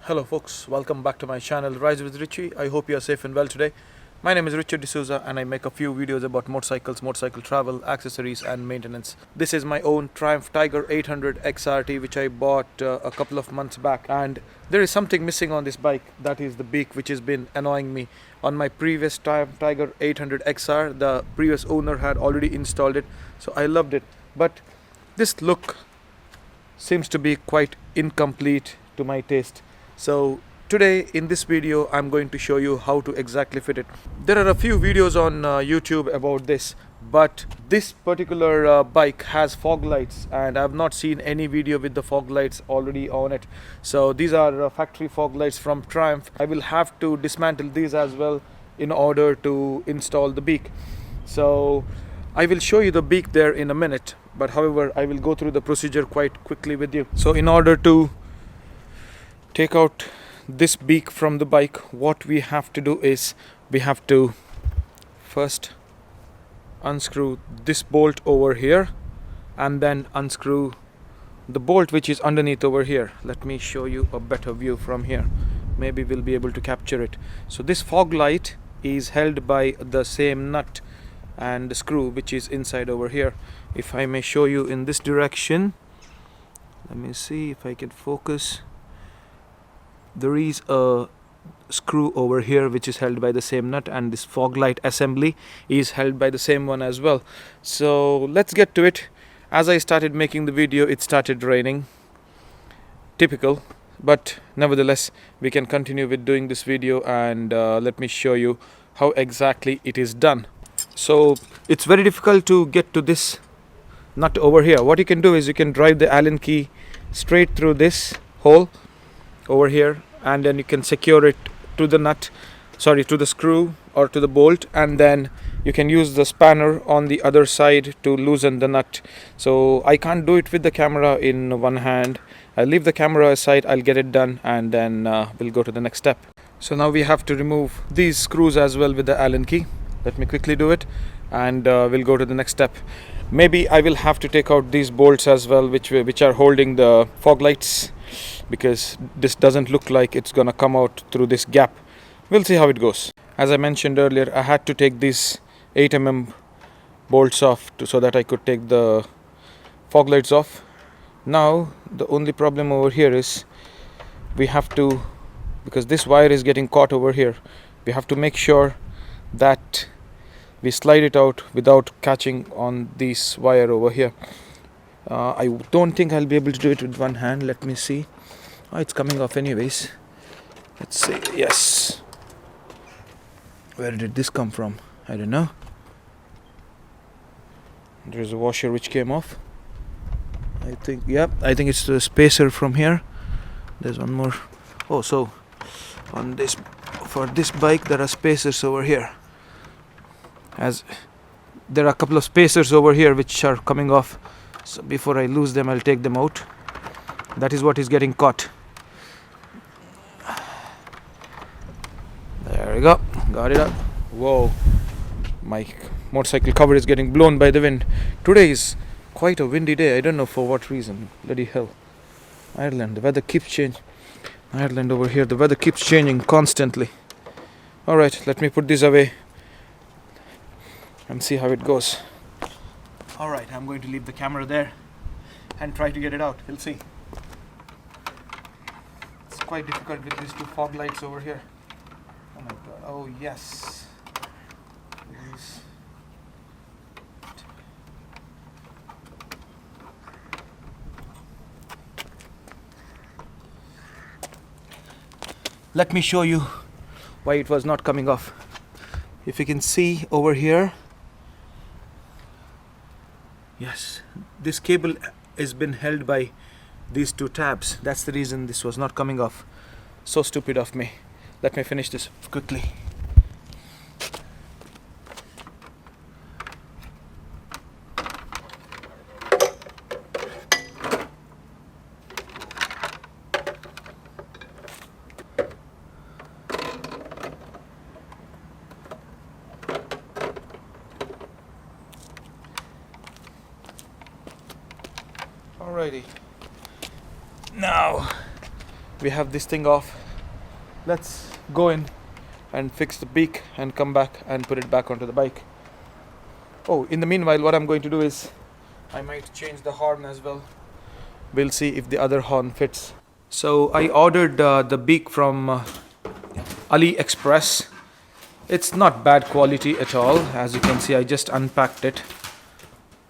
Hello folks, welcome back to my channel Rise with Richie. I hope you are safe and well today. My name is Richard D'Souza and I make a few videos about motorcycles, motorcycle travel, accessories and maintenance. This is my own Triumph Tiger 800 XRT which I bought a couple of months back, and there is something missing on this bike. That is the beak, which has been annoying me. On my previous Triumph Tiger 800 XR, the previous owner had already installed it, so I loved it. But this look seems to be quite incomplete to my taste. So today in this video I'm going to show you how to exactly fit it. There are a few videos on YouTube about this, but this particular bike has fog lights and I've not seen any video with the fog lights already on it. So these are factory fog lights from Triumph. I will have to dismantle these as well in order to install the beak. So I will show you the beak there in a minute, but however I will go through the procedure quite quickly with you. So in order to take out this beak from the bike, what we have to do is we have to first unscrew this bolt over here and then unscrew the bolt which is underneath over here. Let me show you a better view from here, maybe we'll be able to capture it. So this fog light is held by the same nut and the screw which is inside over here. If I may show you in this direction, let me see if I can focus. There is a screw over here which is held by the same nut, and this fog light assembly is held by the same one as well. So let's get to it. As I started making the video, it started raining. Typical, but nevertheless we can continue with doing this video, and let me show you how exactly it is done. So it's very difficult to get to this nut over here. What you can do is you can drive the Allen key straight through this hole over here, and then you can secure it to the nut, to the screw or to the bolt, and then you can use the spanner on the other side to loosen the nut. So I can't do it with the camera in one hand. I'll leave the camera aside, I'll get it done, and then we'll go to the next step. So now we have to remove these screws as well with the Allen key. Let me quickly do it, and we'll go to the next step. Maybe I will have to take out these bolts as well which are holding the fog lights, because this doesn't look like it's gonna come out through this gap. We'll see how it goes. As I mentioned earlier, I had to take these 8mm bolts off so that I could take the fog lights off. Now the only problem over here is we have to, because this wire is getting caught over here, we have to make sure that we slide it out without catching on this wire over here. I don't think I'll be able to do it with one hand. Let me see. Oh, it's coming off anyways. Let's see. Yes. Where did this come from? I don't know. There's a washer which came off. I think it's the spacer from here. There's one more. Oh, so on this, for this bike there are spacers over here. As there are a couple of spacers over here which are coming off. So before I lose them, I'll take them out. That is what is getting caught. There we go. Got it up. Whoa. My motorcycle cover is getting blown by the wind. Today is quite a windy day. I don't know for what reason. Bloody hell. Ireland, the weather keeps changing. Ireland over here, the weather keeps changing constantly. Alright, let me put this away and see how it goes. Alright, I'm going to leave the camera there and try to get it out. We'll see. It's quite difficult with these two fog lights over here. Oh my god. Oh yes. Please. Let me show you why it was not coming off. If you can see over here, yes, this cable has been held by these two tabs. That's the reason this was not coming off. So stupid of me. Let me finish this quickly. Alrighty. Now we have this thing off. Let's go in and fix the beak and come back and put it back onto the bike. Oh, in the meanwhile, what I'm going to do is I might change the horn as well. We'll see if the other horn fits. So I ordered the beak from AliExpress. It's not bad quality at all. As you can see, I just unpacked it.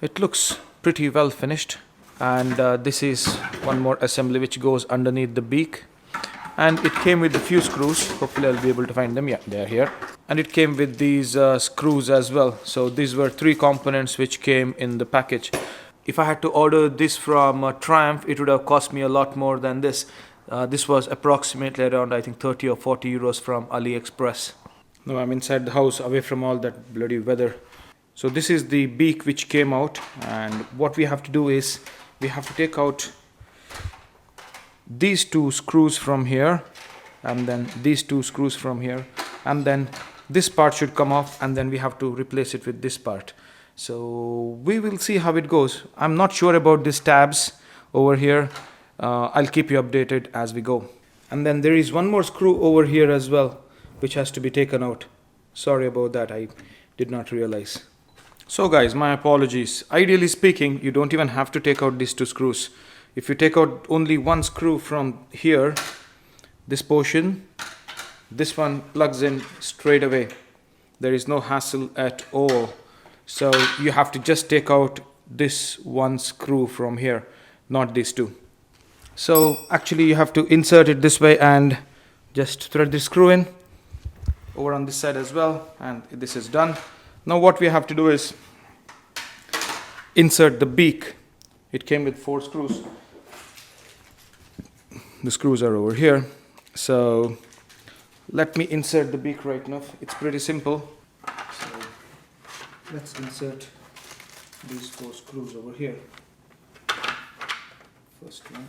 It looks pretty well finished. And this is one more assembly which goes underneath the beak. And it came with a few screws. Hopefully I'll be able to find them. Yeah, they're here. And it came with these screws as well. So these were 3 components which came in the package. If I had to order this from Triumph, it would have cost me a lot more than this. This was approximately around, I think, 30 or 40 euros from AliExpress. Now I'm inside the house, away from all that bloody weather. So this is the beak which came out. And what we have to do is, we have to take out these 2 screws from here, and then these 2 screws from here, and then this part should come off, and then we have to replace it with this part. So we will see how it goes. I'm not sure about these tabs over here. I'll keep you updated as we go. And then there is one more screw over here as well, which has to be taken out. Sorry about that, I did not realize. So guys, my apologies. Ideally speaking, you don't even have to take out these 2 screws. If you take out only one screw from here, this portion, this one plugs in straight away. There is no hassle at all. So you have to just take out this one screw from here, not these 2. So actually you have to insert it this way and just thread the screw in over on this side as well, and this is done. Now what we have to do is insert the beak. It came with 4 screws. The screws are over here. So let me insert the beak right now. It's pretty simple. So let's insert these 4 screws over here. First one.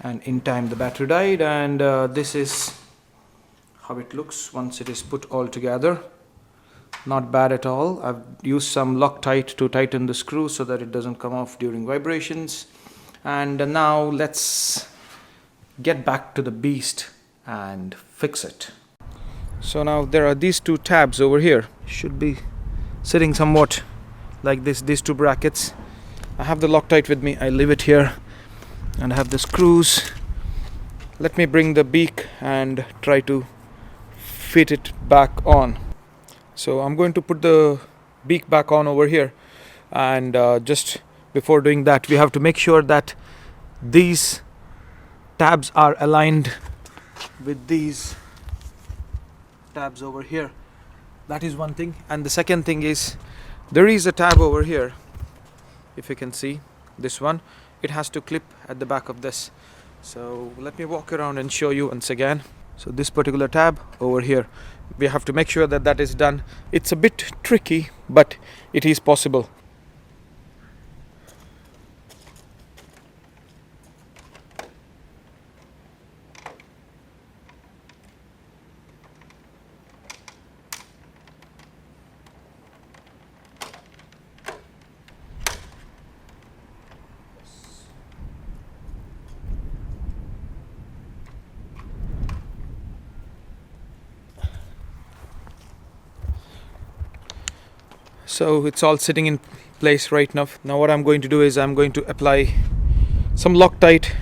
And in time the battery died, and this is how it looks once it is put all together. Not bad at all. I've used some Loctite to tighten the screw so that it doesn't come off during vibrations. And now let's get back to the beast and fix it. So now there are these 2 tabs over here. Should be sitting somewhat like this, these 2 brackets. I have the Loctite with me. I leave it here. And I have the screws. Let me bring the beak and try to fit it back on. So I'm going to put the beak back on over here, and just before doing that, we have to make sure that these tabs are aligned with these tabs over here. That is one thing. And the second thing is, there is a tab over here, if you can see this one. It has to clip at the back of this. So let me walk around and show you once again. So this particular tab over here, we have to make sure that that is done. It's a bit tricky, but it is possible. So it's all sitting in place right now. Now what I'm going to do is I'm going to apply some Loctite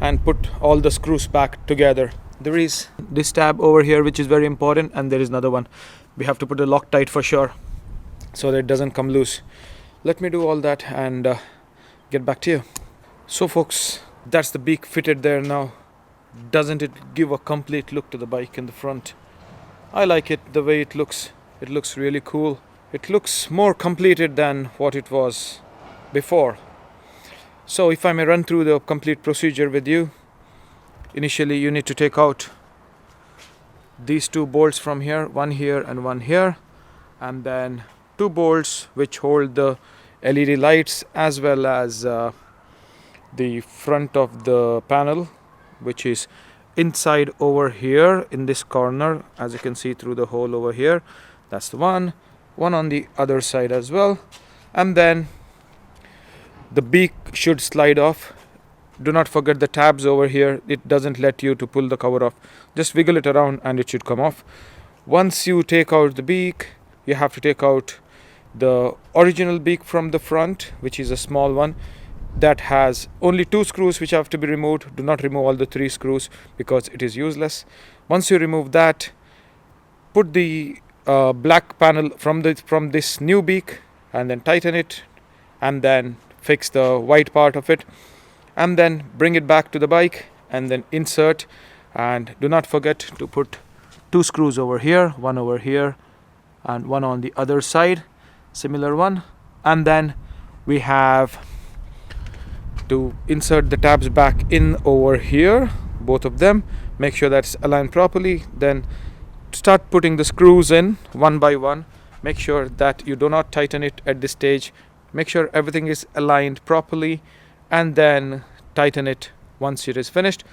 and put all the screws back together. There is this tab over here which is very important, and there is another one. We have to put the Loctite for sure so that it doesn't come loose. Let me do all that and get back to you. So folks, that's the beak fitted there now. Doesn't it give a complete look to the bike in the front? I like it the way it looks. It looks really cool. It looks more completed than what it was before. So if I may run through the complete procedure with you. Initially you need to take out these 2 bolts from here, one here and one here, and then 2 bolts which hold the LED lights as well as the front of the panel, which is inside over here in this corner, as you can see through the hole over here. That's the one on the other side as well. And then the beak should slide off. Do not forget the tabs over here. It doesn't let you to pull the cover off. Just wiggle it around and it should come off. Once you take out the beak, you have to take out the original beak from the front, which is a small one that has only 2 screws which have to be removed. Do not remove all the 3 screws because it is useless. Once you remove that, put the black panel from this new beak and then tighten it, and then fix the white part of it, and then bring it back to the bike and then insert. And do not forget to put 2 screws over here, one over here and one on the other side, similar one. And then we have to insert the tabs back in over here, both of them. Make sure that's aligned properly. Then start putting the screws in one by one. Make sure that you do not tighten it at this stage. Make sure everything is aligned properly, and then tighten it once it is finished.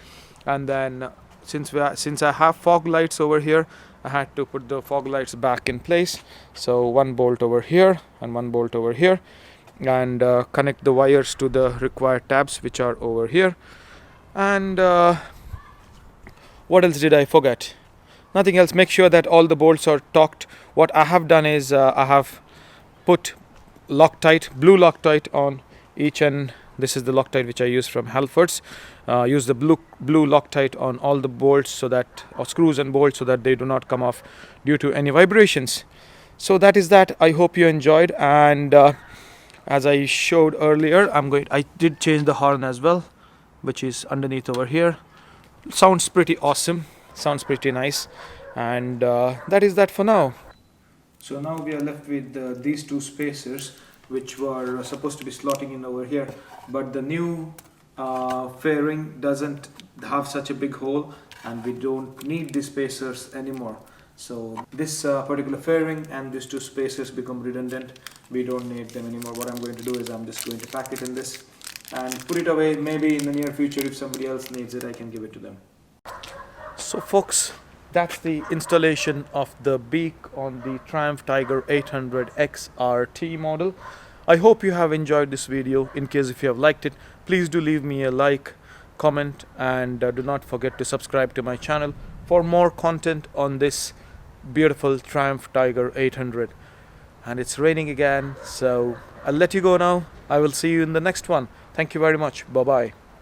And then since I have fog lights over here, I had to put the fog lights back in place. So 1 bolt over here and 1 bolt over here, and connect the wires to the required tabs which are over here. And what else did I forget? Nothing else. Make sure that all the bolts are torqued. What I have done is I have put Loctite, blue Loctite on each, and this is the Loctite which I use from Halfords. Use the blue Loctite on all the bolts, so that, or screws and bolts, so that they do not come off due to any vibrations. So that is that. I hope you enjoyed, and as I showed earlier, I did change the horn as well, which is underneath over here. Sounds pretty awesome, sounds pretty nice, and that is that for now. So now we are left with these 2 spacers which were supposed to be slotting in over here, but the new fairing doesn't have such a big hole and we don't need these spacers anymore. So this particular fairing and these 2 spacers become redundant. We don't need them anymore. What I'm going to do is I'm just going to pack it in this and put it away. Maybe in the near future, if somebody else needs it, I can give it to them. So folks, that's the installation of the beak on the Triumph Tiger 800 XRT model. I hope you have enjoyed this video. In case if you have liked it, please do leave me a like, comment, and do not forget to subscribe to my channel for more content on this beautiful Triumph Tiger 800. And it's raining again, so I'll let you go now. I will see you in the next one. Thank you very much. Bye bye.